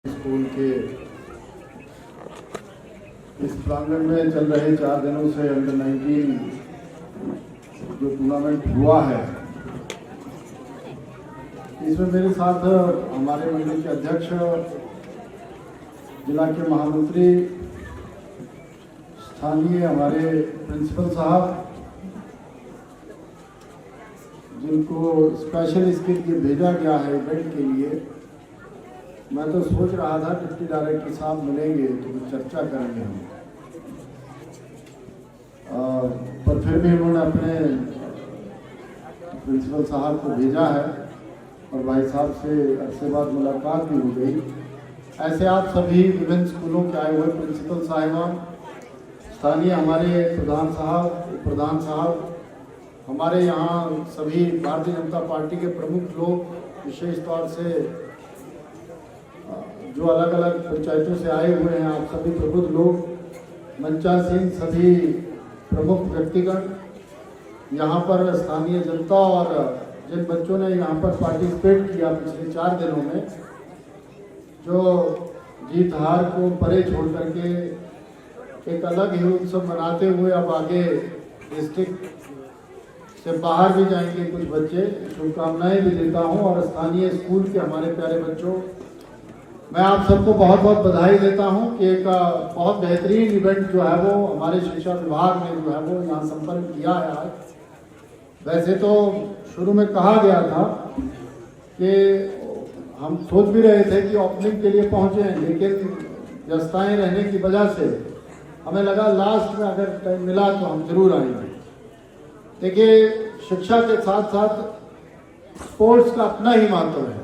School के इस प्रांगण में चल रहे 4 दिनों से अंडर 19 जो टूर्नामेंट हुआ है, इसमें मेरे साथ हमारे मंडल के अध्यक्ष, जिला के महामंत्री, स्थानीय हमारे प्रिंसिपल साहब, जिनको स्पेशल इसके लिए भेजा गया है इवेंट के लिए। मैं तो सोच रहा था डिप्टी डायरेक्टर साहब मिलेंगे तो चर्चा करेंगे हम, पर फिर भी उन्होंने अपने प्रिंसिपल साहब को भेजा है और भाई साहब से अरसे बाद मुलाकात भी हो गई। ऐसे आप सभी विभिन्न स्कूलों के आए हुए प्रिंसिपल साहिबान, स्थानीय हमारे प्रधान साहब, प्रधान साहब, हमारे यहाँ सभी भारतीय जनता पार्टी के प्रमुख लोग, विशेष तौर से जो अलग अलग पंचायतों से आए हुए हैं, आप सभी प्रबुद्ध लोग, मंचासीन सभी प्रमुख व्यक्तिगण, यहाँ पर स्थानीय जनता और जिन बच्चों ने यहाँ पर पार्टिसिपेट किया पिछले 4 दिनों में, जो जीत हार को परे छोड़ करके एक अलग ही उत्सव मनाते हुए अब आगे डिस्ट्रिक्ट से बाहर भी जाएंगे कुछ बच्चे, शुभकामनाएं भी देता हूँ। और स्थानीय स्कूल के हमारे प्यारे बच्चों, मैं आप सबको बहुत बहुत बधाई देता हूं कि एक बहुत बेहतरीन इवेंट जो है वो हमारे शिक्षा विभाग ने जो है वो यहाँ संपन्न किया है आज। वैसे तो शुरू में कहा गया था कि हम सोच भी रहे थे कि ओपनिंग के लिए पहुंचे हैं, लेकिन व्यस्तताएं रहने की वजह से हमें लगा लास्ट में अगर टाइम मिला तो हम जरूर आएंगे। देखिए, शिक्षा के साथ साथ स्पोर्ट्स का अपना ही महत्व है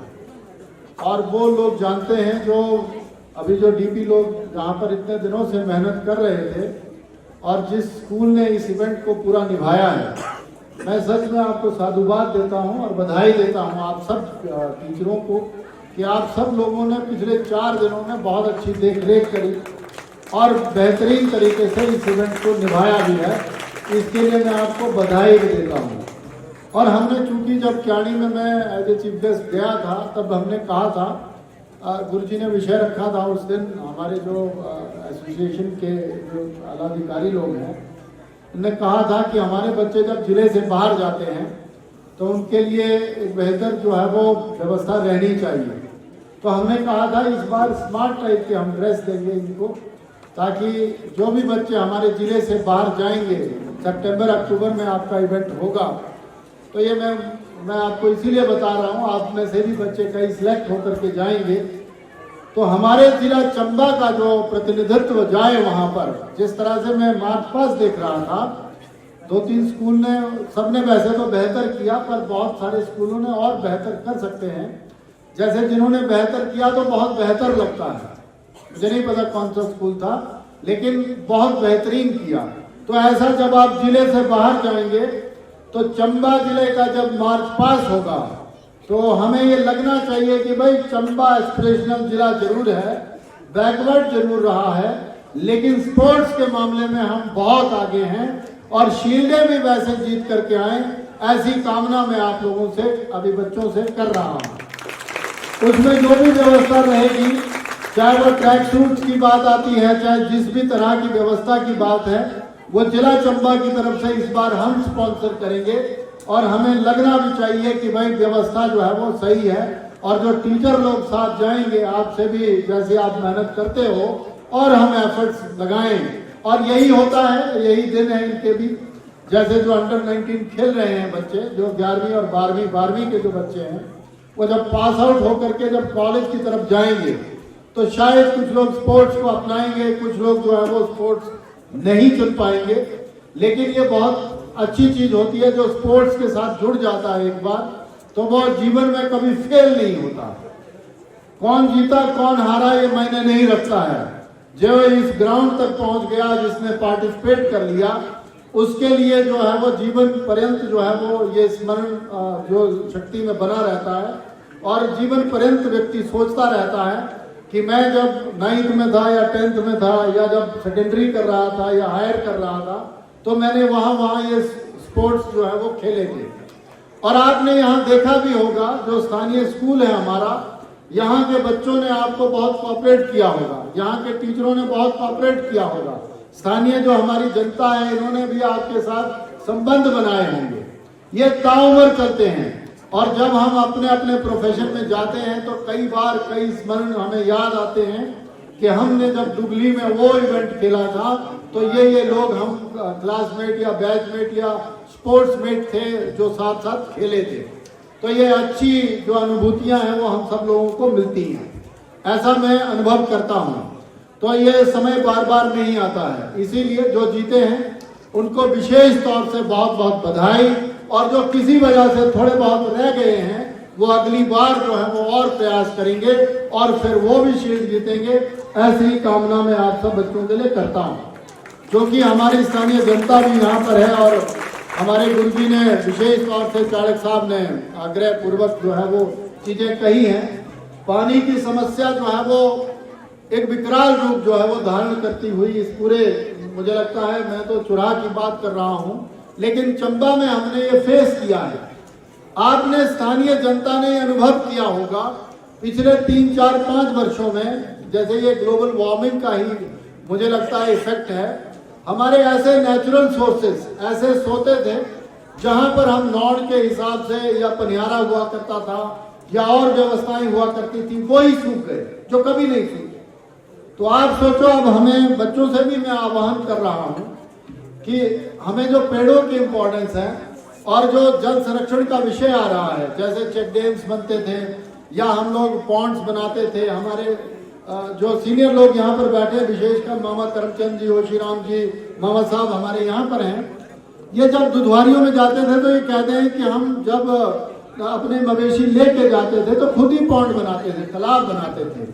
और वो लोग जानते हैं जो अभी जो डीपी लोग जहाँ पर इतने दिनों से मेहनत कर रहे थे और जिस स्कूल ने इस इवेंट को पूरा निभाया है, मैं सच में आपको साधुवाद देता हूँ और बधाई देता हूँ आप सब टीचरों को कि आप सब लोगों ने पिछले 4 दिनों में बहुत अच्छी देखरेख करी और बेहतरीन तरीके से इस इवेंट को निभाया भी है। इसके लिए मैं आपको बधाई भी देता हूँ। और हमने चूंकि जब क्याणी में मैं एज ए चीफ गेस्ट गया था, तब हमने कहा था, गुरुजी ने विषय रखा था उस दिन, हमारे जो एसोसिएशन के जो आला अधिकारी लोग हैं, उन्होंने कहा था कि हमारे बच्चे जब जिले से बाहर जाते हैं तो उनके लिए एक बेहतर जो है वो व्यवस्था रहनी चाहिए। तो हमने कहा था इस बार स्मार्ट टाइप के हम ड्रेस देंगे इनको, ताकि जो भी बच्चे हमारे जिले से बाहर जाएंगे, सितंबर अक्टूबर में आपका इवेंट होगा, तो ये मैं आपको इसीलिए बता रहा हूँ, आप में से भी बच्चे कई सिलेक्ट होकर के जाएंगे तो हमारे जिला चंबा का जो प्रतिनिधित्व जाए वहाँ पर। जिस तरह से मैं मार्च पास देख रहा था, 2-3 स्कूल ने, सबने वैसे तो बेहतर किया, पर बहुत सारे स्कूलों ने और बेहतर कर सकते हैं। जैसे जिन्होंने बेहतर किया तो बहुत बेहतर लगता है, मुझे नहीं पता कौन सा स्कूल था, लेकिन बहुत बेहतरीन किया। तो ऐसा जब आप जिले से बाहर जाएंगे तो चंबा जिले का जब मार्च पास होगा तो हमें ये लगना चाहिए कि भाई चंबा एस्पिरेशनल जिला जरूर है, बैकवर्ड जरूर रहा है, लेकिन स्पोर्ट्स के मामले में हम बहुत आगे हैं और शील्डें भी वैसे जीत करके आए, ऐसी कामना मैं आप लोगों से, अभी बच्चों से कर रहा हूँ। उसमें जो भी व्यवस्था रहेगी, चाहे वो ट्रैक सूट्स की बात आती है, चाहे जिस भी तरह की व्यवस्था की बात है, वो जिला चंबा की तरफ से इस बार हम स्पॉन्सर करेंगे। और हमें लगना भी चाहिए कि भाई व्यवस्था जो है वो सही है और जो टीचर लोग साथ जाएंगे, आपसे भी जैसे आप मेहनत करते हो और हम एफर्ट्स लगाएं। और यही होता है, यही दिन है इनके भी। जैसे जो अंडर 19 खेल रहे हैं बच्चे, जो 11वीं और 12वीं के जो बच्चे हैं, वो जब पास आउट होकर के जब कॉलेज की तरफ जाएंगे तो शायद कुछ लोग स्पोर्ट्स को अपनाएंगे, कुछ लोग जो है वो स्पोर्ट्स नहीं चुन पाएंगे। लेकिन ये बहुत अच्छी चीज होती है, जो स्पोर्ट्स के साथ जुड़ जाता है एक बार, तो वो जीवन में कभी फेल नहीं होता। कौन जीता कौन हारा ये मायने नहीं रखता है, जो इस ग्राउंड तक पहुंच गया, जिसने पार्टिसिपेट कर लिया, उसके लिए जो है वो जीवन पर्यंत जो है वो ये स्मरण जो शक्ति में बना रहता है और जीवन पर्यंत व्यक्ति सोचता रहता है कि मैं जब 9th में था या 10th में था या जब सेकेंडरी कर रहा था या हायर कर रहा था, तो मैंने वहाँ ये स्पोर्ट्स जो है वो खेले थे। और आपने यहाँ देखा भी होगा, जो स्थानीय स्कूल है हमारा, यहाँ के बच्चों ने आपको बहुत कोऑपरेट किया होगा, यहाँ के टीचरों ने बहुत कोऑपरेट किया होगा, स्थानीय जो हमारी जनता है इन्होंने भी आपके साथ संबंध बनाए होंगे। ये ताउम्र चलते हैं और जब हम अपने अपने प्रोफेशन में जाते हैं तो कई बार कई स्मरण हमें याद आते हैं कि हमने जब दुगली में वो इवेंट खेला था तो ये लोग हम क्लासमेट या बैचमेट या स्पोर्ट्समेट थे जो साथ साथ खेले थे। तो ये अच्छी जो अनुभूतियां हैं वो हम सब लोगों को मिलती हैं, ऐसा मैं अनुभव करता हूँ। तो ये समय बार बार नहीं आता है, इसीलिए जो जीते हैं उनको विशेष तौर से बहुत बहुत बधाई, और जो किसी वजह से थोड़े बहुत रह गए हैं वो अगली बार जो है वो और प्रयास करेंगे और फिर वो भी शील्ड जीतेंगे। ऐसी ही कामना मैं आप सब बच्चों के लिए करता हूँ, क्योंकि हमारी स्थानीय जनता भी यहाँ पर है और हमारे गुरु जी ने विशेष तौर से चाणक्य साहब ने आग्रह पूर्वक जो है वो चीजें कही हैं। पानी की समस्या जो है वो एक विकराल रूप जो है वो धारण करती हुई इस पूरे, मुझे लगता है मैं तो चुराह की बात कर रहा हूँ, लेकिन चंबा में हमने ये फेस किया है। आपने स्थानीय जनता ने अनुभव किया होगा पिछले 3, 4, 5 वर्षों में, जैसे ये ग्लोबल वार्मिंग का ही मुझे लगता है इफेक्ट है। हमारे ऐसे नेचुरल सोर्सेस ऐसे सोते थे जहां पर हम नॉर्ड के हिसाब से या पनियारा हुआ करता था या और व्यवस्थाएं हुआ करती थी, वो ही सूख गए जो कभी नहीं सूखे। तो आप सोचो, अब हमें बच्चों से भी मैं आह्वान कर रहा हूं कि हमें जो पेड़ों की इम्पोर्टेंस है और जो जल संरक्षण का विषय आ रहा है, जैसे चेक डैम्स बनते थे या हम लोग पॉन्ड्स बनाते थे, हमारे जो सीनियर लोग यहाँ पर बैठे, विशेषकर मामा करमचंद जी, होशीराम जी, मामा साहब हमारे यहाँ पर हैं, ये जब दुधवारियों में जाते थे तो ये कहते हैं कि हम जब अपने मवेशी लेके जाते थे तो खुद ही पॉन्ड बनाते थे, तालाब बनाते थे।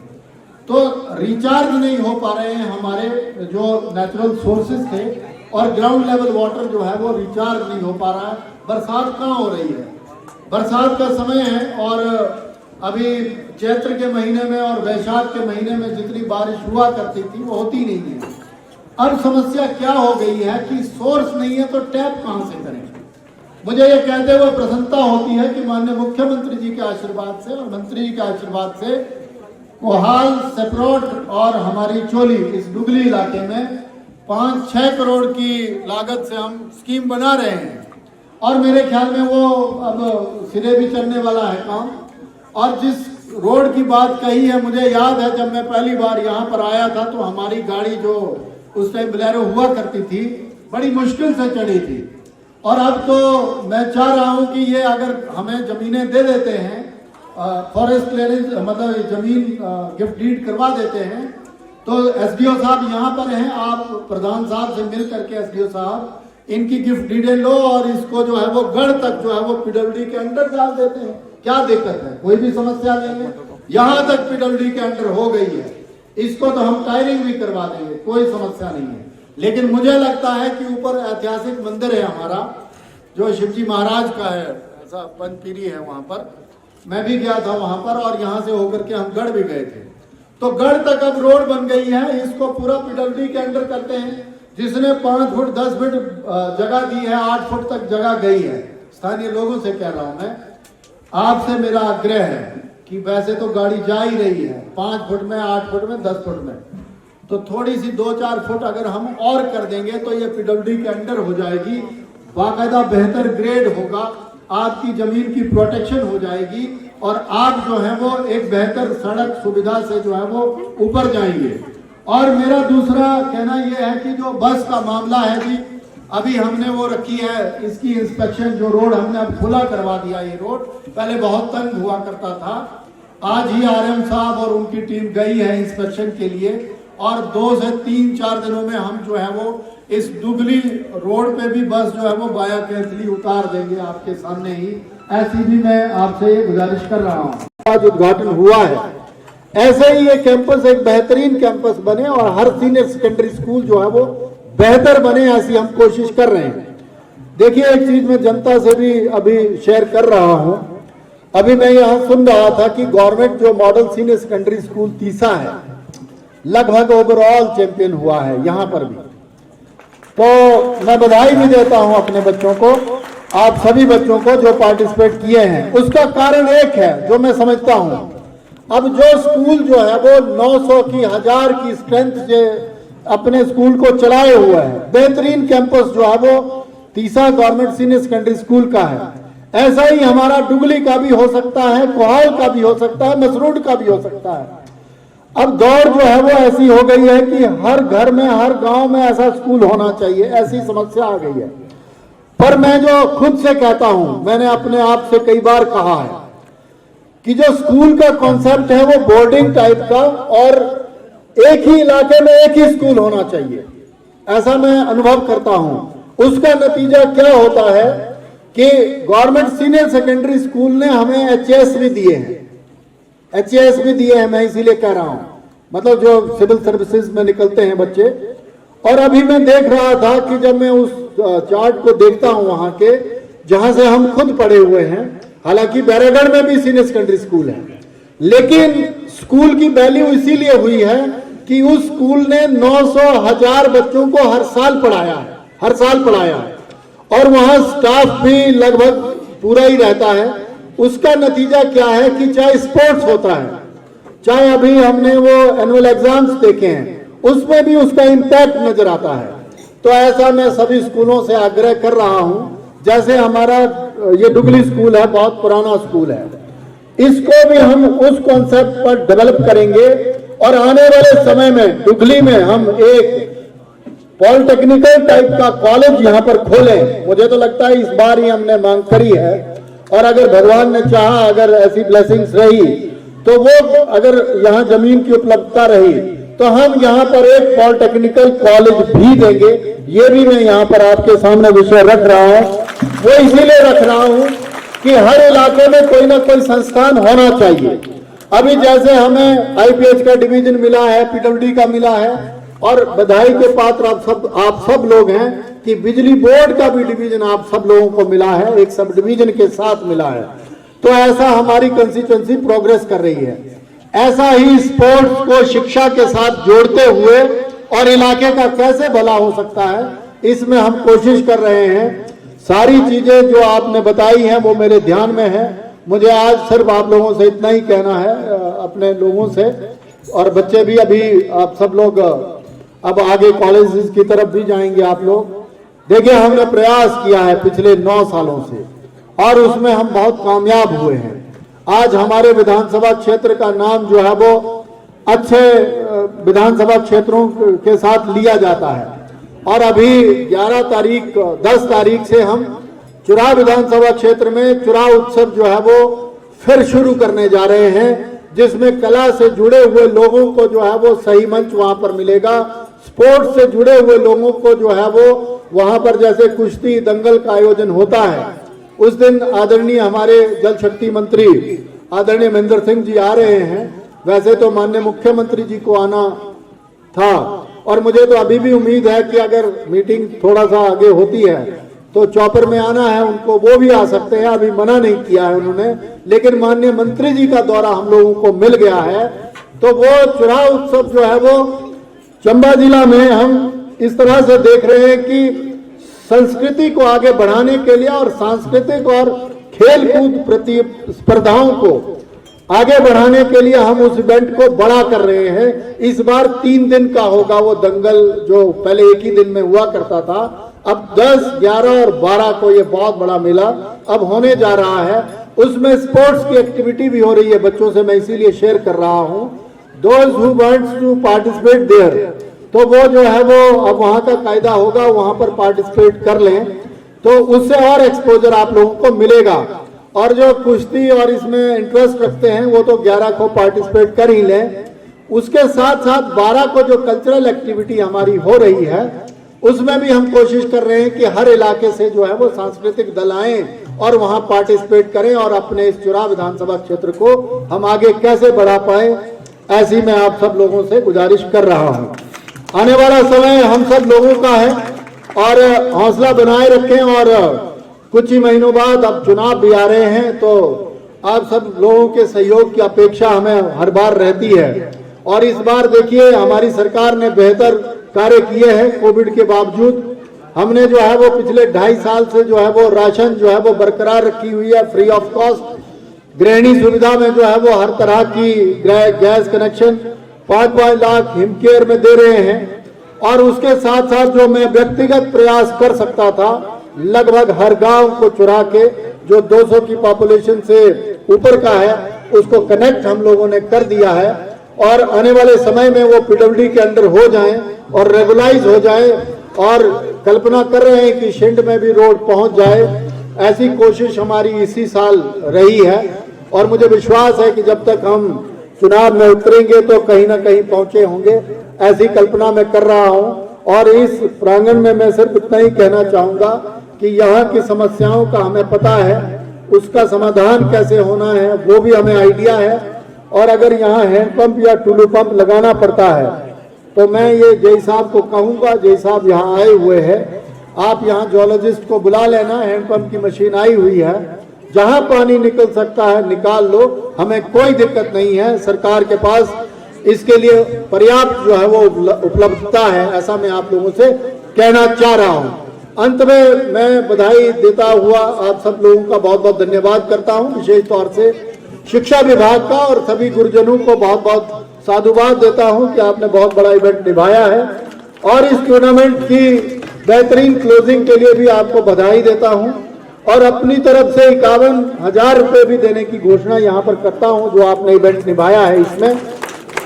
तो रिचार्ज नहीं हो पा रहे हैं हमारे जो नेचुरल सोर्सेज थे और ग्राउंड लेवल वाटर जो है वो रिचार्ज नहीं हो पा रहा है। बरसात कहाँ हो रही है, बरसात का समय है और अभी चैत्र के महीने में और वैशाख के महीने में जितनी बारिश हुआ करती थी वो होती नहीं है। अब समस्या क्या हो गई है कि सोर्स नहीं है तो टैप कहां से करें। मुझे ये कहते हुए प्रसन्नता होती है कि माननीय मुख्यमंत्री जी के आशीर्वाद से और मंत्री जी के आशीर्वाद से कोहाल, सेपरोट और हमारी चोली इस डुगली इलाके में 5-6 करोड़ की लागत से हम स्कीम बना रहे हैं और मेरे ख्याल में वो अब सिरे भी चलने वाला है काम। और जिस रोड की बात कही है, मुझे याद है जब मैं पहली बार यहाँ पर आया था तो हमारी गाड़ी जो उस टाइम बोलेरो हुआ करती थी बड़ी मुश्किल से चढ़ी थी, और अब तो मैं चाह रहा हूँ कि ये अगर हमें जमीनें दे देते हैं, फॉरेस्ट क्लियरेंस मतलब जमीन गिफ्ट डीड करवा देते हैं, तो एसडीओ साहब यहाँ पर हैं, आप प्रधान साहब से मिल करके एसडीओ साहब इनकी गिफ्ट डीडें लो और इसको जो है वो गढ़ तक जो है वो पीडब्ल्यूडी के अंडर डाल देते हैं। क्या दिक्कत है, कोई भी समस्या नहीं है। यहाँ तक पीडब्ल्यूडी के अंडर हो गई है, इसको तो हम टायरिंग भी करवा देंगे, कोई समस्या नहीं है। लेकिन मुझे लगता है कि ऊपर ऐतिहासिक मंदिर है हमारा जो शिवजी महाराज का है, ऐसा पंचपीरी है वहां पर, मैं भी गया था वहां पर और यहाँ से होकर के हम गढ़ भी गए थे। तो गढ़ तक अब रोड बन गई है, इसको पूरा पीडब्ल्यूडी के अंडर करते हैं। जिसने 5 फुट 10 फुट जगह दी है, 8 फुट तक जगह गई है। स्थानीय लोगों से कह रहा हूं मैं, आपसे मेरा आग्रह है कि वैसे तो गाड़ी जा ही रही है 5 फुट में, 8 फुट में, 10 फुट में, तो थोड़ी सी 2-4 फुट अगर हम और कर देंगे तो ये पीडब्ल्यूडी के अंडर हो जाएगी, बाकायदा बेहतर ग्रेड होगा, आपकी जमीन की प्रोटेक्शन हो जाएगी और आप जो है वो एक बेहतर सड़क सुविधा से जो है वो ऊपर जाएंगे। और मेरा दूसरा कहना यह है कि जो बस का मामला है जी, अभी हमने वो रखी है इसकी इंस्पेक्शन, जो रोड हमने अब खुला करवा दिया। ये रोड पहले बहुत तंग हुआ करता था, आज ही आरएम साहब और उनकी टीम गई है इंस्पेक्शन के लिए और 2 से 3-4 दिनों में हम जो है वो इस दुगली रोड पे भी बस जो है वो बाया कैथली उतार देंगे आपके सामने ही। ऐसी भी मैं आपसे ये गुजारिश कर रहा हूँ। आज उद्घाटन हुआ है, ऐसे ही ये कैंपस एक बेहतरीन कैंपस बने और हर सीनियर सेकेंडरी स्कूल जो है वो बेहतर बने, ऐसी हम कोशिश कर रहे हैं। देखिए, एक चीज मैं जनता से भी अभी शेयर कर रहा हूं। अभी मैं यहाँ सुन रहा था कि गवर्नमेंट जो model senior secondary school Tisa है लगभग ओवरऑल चैंपियन हुआ है यहाँ पर भी। तो मैं बधाई भी देता हूँ अपने बच्चों को, आप सभी बच्चों को जो पार्टिसिपेट किए हैं। उसका कारण एक है जो मैं समझता हूँ, अब जो स्कूल जो है वो 900 की 1000 की स्ट्रेंथ से अपने स्कूल को चलाए हुआ है, बेहतरीन कैंपस जो है वो Tisa government senior secondary school का है। ऐसा ही हमारा डुगली का भी हो सकता है, कोहाल का भी हो सकता है, मसरूड का भी हो सकता है। अब दौड़ जो है वो ऐसी हो गई है कि हर घर में, हर गांव में ऐसा स्कूल होना चाहिए, ऐसी समस्या आ गई है। पर मैं जो खुद से कहता हूं, मैंने अपने आप से कई बार कहा है कि जो स्कूल का कॉन्सेप्ट है वो बोर्डिंग टाइप का और एक ही इलाके में एक ही स्कूल होना चाहिए, ऐसा मैं अनुभव करता हूं। उसका नतीजा क्या होता है कि गवर्नमेंट सीनियर सेकेंडरी स्कूल ने हमें एचएस भी दिए हैं, एचएस भी दिए हैं, मैं इसीलिए कह रहा हूं, मतलब जो सिविल सर्विसेज में निकलते हैं बच्चे। और अभी मैं देख रहा था कि जब मैं उस चार्ट को देखता हूं वहां के, जहां से हम खुद पढ़े हुए हैं, हालांकि बैरागढ़ में भी सीनियर सेकेंडरी स्कूल है, लेकिन स्कूल की वैल्यू इसीलिए हुई है कि उस स्कूल ने 900,000 बच्चों को हर साल पढ़ाया है, हर साल पढ़ाया है, और वहां स्टाफ भी लगभग पूरा ही रहता है। उसका नतीजा क्या है कि चाहे स्पोर्ट्स होता है, चाहे अभी हमने वो एनुअल एग्जाम्स देखे हैं, उसमें भी उसका इम्पैक्ट नजर आता है। तो ऐसा मैं सभी स्कूलों से आग्रह कर रहा हूं, जैसे हमारा ये डुगली स्कूल है, बहुत पुराना स्कूल है, इसको भी हम उस कॉन्सेप्ट पर डेवलप करेंगे और आने वाले समय में डुगली में हम एक पॉलिटेक्निकल टाइप का कॉलेज यहां पर खोलें। मुझे तो लगता है इस बार ही हमने मांग करी है, और अगर भगवान ने चाहा, अगर ऐसी ब्लेसिंग्स रही तो वो, अगर यहाँ जमीन की उपलब्धता रही तो हम यहाँ पर एक पॉलिटेक्निकल कॉलेज भी देंगे। ये भी मैं यहाँ पर आपके सामने विषय रख रहा हूँ, वो इसीलिए रख रहा हूँ कि हर इलाके में कोई ना कोई संस्थान होना चाहिए। अभी जैसे हमें आईपीएच का डिवीजन मिला है, पीडब्ल्यूडी का मिला है, और बधाई के पात्र आप सब लोग हैं कि बिजली बोर्ड का भी डिवीजन आप सब लोगों को मिला है, एक सब डिवीजन के साथ मिला है। तो ऐसा हमारी कंस्टिट्यूएंसी प्रोग्रेस कर रही है। ऐसा ही स्पोर्ट्स को शिक्षा के साथ जोड़ते हुए और इलाके का कैसे भला हो सकता है, इसमें हम कोशिश कर रहे हैं। सारी चीजें जो आपने बताई हैं वो मेरे ध्यान में है। मुझे आज सिर्फ आप लोगों से इतना ही कहना है, अपने लोगों से, और बच्चे भी अभी आप सब लोग अब आगे कॉलेजेस की तरफ भी जाएंगे आप लोग। देखिए, हमने प्रयास किया है पिछले 9 सालों से और उसमें हम बहुत कामयाब हुए हैं। आज हमारे विधानसभा क्षेत्र का नाम जो है वो अच्छे विधानसभा क्षेत्रों के साथ लिया जाता है, और अभी 10 तारीख से हम चुराव विधानसभा क्षेत्र में चुराव उत्सव जो है वो फिर शुरू करने जा रहे हैं, जिसमें कला से जुड़े हुए लोगों को जो है वो सही मंच वहां पर मिलेगा। स्पोर्ट्स से जुड़े हुए लोगों को जो है वो वहां पर, जैसे कुश्ती दंगल का आयोजन होता है, उस दिन आदरणीय हमारे जल शक्ति मंत्री आदरणीय महेंद्र सिंह जी आ रहे हैं। वैसे तो माननीय मुख्यमंत्री जी को आना था, और मुझे तो अभी भी उम्मीद है कि अगर मीटिंग थोड़ा सा आगे होती है तो चौपर में आना है उनको, वो भी आ सकते हैं, अभी मना नहीं किया है उन्होंने। लेकिन माननीय मंत्री जी का दौरा हम लोगों को मिल गया है, तो वो चुनाव उत्सव जो है वो चंबा जिला में हम इस तरह से देख रहे हैं कि संस्कृति को आगे बढ़ाने के लिए और सांस्कृतिक और खेल कूद प्रतिस्पर्धाओं को आगे बढ़ाने के लिए हम उस इवेंट को बड़ा कर रहे हैं। इस बार 3 दिन का होगा वो दंगल, जो पहले एक ही दिन में हुआ करता था, अब 10, 11 और 12 को ये बहुत बड़ा मेला अब होने जा रहा है। उसमें स्पोर्ट्स की एक्टिविटी भी हो रही है बच्चों से, मैं इसीलिए शेयर कर रहा हूं। Those who wants to participate there, तो वो जो है वो अब वहां का कायदा होगा, वहां पर पार्टिसिपेट कर लें तो उससे और एक्सपोजर आप लोगों को मिलेगा। और जो कुश्ती और इसमें इंटरेस्ट रखते हैं वो तो 11 को पार्टिसिपेट कर ही लें। उसके साथ साथ 12 को जो कल्चरल एक्टिविटी हमारी हो रही है उसमें भी हम कोशिश कर रहे हैं कि हर इलाके से जो है वो सांस्कृतिक दल आए और वहां पार्टिसिपेट करें, और अपने इस चुराव विधानसभा क्षेत्र को हम आगे कैसे बढ़ा पाए, ऐसी मैं आप सब लोगों से गुजारिश कर रहा हूं। आने वाला समय हम सब लोगों का है, और हौसला बनाए रखें। और कुछ ही महीनों बाद अब चुनाव भी आ रहे हैं, तो आप सब लोगों के सहयोग की अपेक्षा हमें हर बार रहती है। और इस बार देखिए, हमारी सरकार ने बेहतर कार्य किए हैं। कोविड के बावजूद हमने जो है वो पिछले 2.5 साल से जो है वो राशन जो है वो बरकरार रखी हुई है, फ्री ऑफ कॉस्ट। गृहिणी सुविधा में जो है वो हर तरह की गैस कनेक्शन 5-5 लाख हिमकेयर में दे रहे हैं। और उसके साथ साथ जो मैं व्यक्तिगत प्रयास कर सकता था, लगभग हर गांव को चुरा के जो 200 की पॉपुलेशन से ऊपर का है उसको कनेक्ट हम लोगों ने कर दिया है। और आने वाले समय में वो पीडब्ल्यूडी के अंडर हो जाएं और रेगुलाइज हो जाए। और कल्पना कर रहे हैं कि शिंद में भी रोड पहुंच जाए। ऐसी कोशिश हमारी इसी साल रही है और मुझे विश्वास है कि जब तक हम चुनाव में उतरेंगे तो कहीं ना कहीं पहुंचे होंगे, ऐसी कल्पना मैं कर रहा हूं। और इस प्रांगण में मैं सिर्फ इतना ही कहना चाहूंगा कि यहाँ की समस्याओं का हमें पता है, उसका समाधान कैसे होना है वो भी हमें आइडिया है। और अगर यहाँ हैंडपंप या टुल्लू पंप लगाना पड़ता है तो मैं ये जय साहब को कहूंगा, जय साहब यहाँ आए हुए हैं, आप यहाँ जियोलॉजिस्ट को बुला लेना, हैंडपंप की मशीन आई हुई है, जहां पानी निकल सकता है निकाल लो, हमें कोई दिक्कत नहीं है। सरकार के पास इसके लिए पर्याप्त जो है वो उपलब्धता है, ऐसा मैं आप लोगों से कहना चाह रहा हूं। अंत में मैं बधाई देता हुआ आप सब लोगों का बहुत बहुत धन्यवाद करता हूं, विशेष तौर से शिक्षा विभाग का और सभी गुरुजनों को बहुत बहुत साधुवाद देता हूं कि आपने बहुत बड़ा इवेंट निभाया है। और इस टूर्नामेंट की बेहतरीन क्लोजिंग के लिए भी आपको बधाई देता हूं और अपनी तरफ से 51,000 रुपए भी देने की घोषणा यहां पर करता हूं जो आपने इवेंट निभाया है इसमें।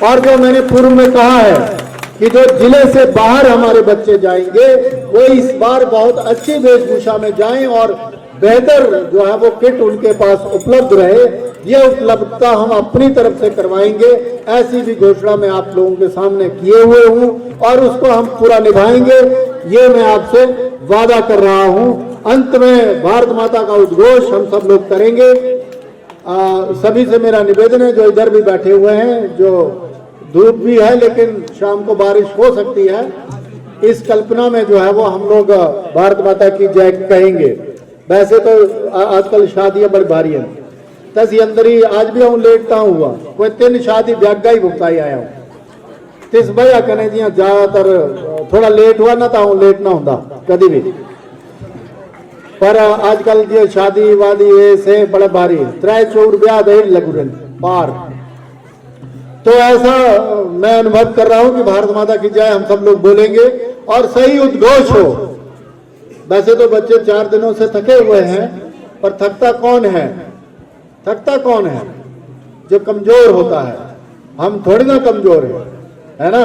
और जो मैंने पूर्व में कहा है कि जो जिले से बाहर हमारे बच्चे जाएंगे वो इस बार बहुत अच्छी वेशभूषा में जाएं और बेहतर जो है वो किट उनके पास उपलब्ध रहे, ये उपलब्धता हम अपनी तरफ से करवाएंगे। ऐसी भी घोषणा मैं आप लोगों के सामने किए हुए हूं और उसको हम पूरा निभाएंगे, ये मैं आपसे वादा कर रहा हूं। अंत में भारत माता का उद्घोष हम सब लोग करेंगे। सभी से मेरा निवेदन है जो इधर भी बैठे हुए हैं, जो धूप भी है लेकिन शाम को बारिश हो सकती है, इस कल्पना में जो है वो हम लोग भारत माता की जय कहेंगे। वैसे तो आजकल शादियां बड़ी भारी है, तसी अंदर ही आज भी हूँ लेटता हुआ कोई 3 शादी ब्यागा ही भुगताई आया हूँ तिस भैया कहने जी ज्यादातर थोड़ा लेट हुआ ना तो लेट ना होता कभी भी, पर आजकल जो शादी वादी ये से बड़े भारी 3-4 ब्याह दे लगू रहे पार। तो ऐसा मैं अनुभव कर रहा हूं कि भारत माता की जय हम सब लोग बोलेंगे और सही उद्घोष हो। वैसे तो बच्चे 4 दिनों से थके हुए हैं, पर थकता कौन है? थकता कौन है? जो कमजोर होता है। हम थोड़ी ना कमजोर है ना।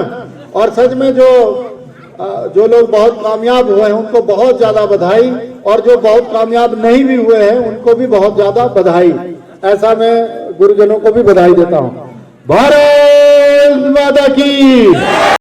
और सच में जो लोग बहुत कामयाब हुए हैं उनको बहुत ज्यादा बधाई, और जो बहुत कामयाब नहीं भी हुए हैं उनको भी बहुत ज्यादा बधाई। ऐसा मैं गुरुजनों को भी बधाई देता हूं। भारत माता की